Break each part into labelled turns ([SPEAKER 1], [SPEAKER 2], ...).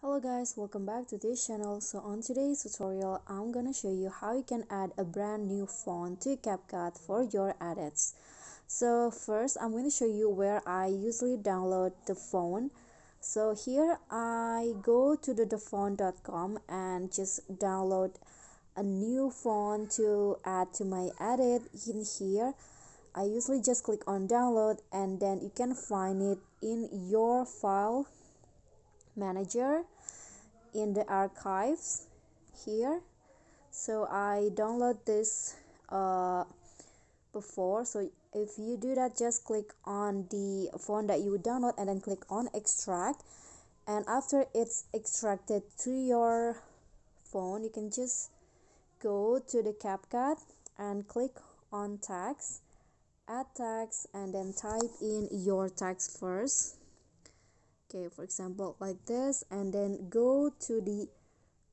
[SPEAKER 1] Hello guys, welcome back to this channel. So on today's tutorial, I'm gonna show you how you can add a brand new font to CapCut for your edits. So first, I'm going to show you where I usually download the font. So here I go to the font.com and just download a new font to add to my edit. In here, I usually just click on download and then you can find it in your file manager in the archives here. So I download this before. So if you do that, just click on the font that you download and then click on extract, and after it's extracted to your phone, you can just go to the CapCut and click on tags, add tags, and then type in your tags first. Okay, for example like this, and then go to the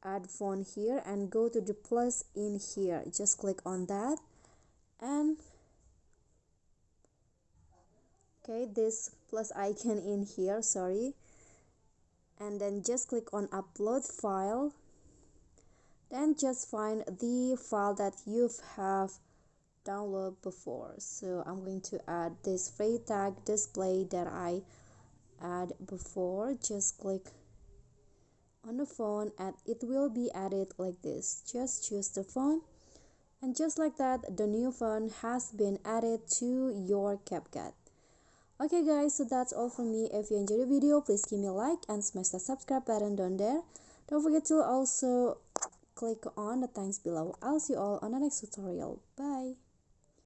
[SPEAKER 1] add font here and go to the plus in here. Just click on that, and okay, this plus icon in here, sorry, and then just click on upload file. Then just find the file that you have downloaded before. So I'm going to add this free tag display that I add before. Just click on the font and it will be added like this. Just choose the font, and just like that, the new font has been added to your CapCut. Okay guys, so that's all from me. If you enjoyed the video, please give me a like and smash the subscribe button down there. Don't forget to also click on the thanks below. I'll see you all on the next tutorial. Bye.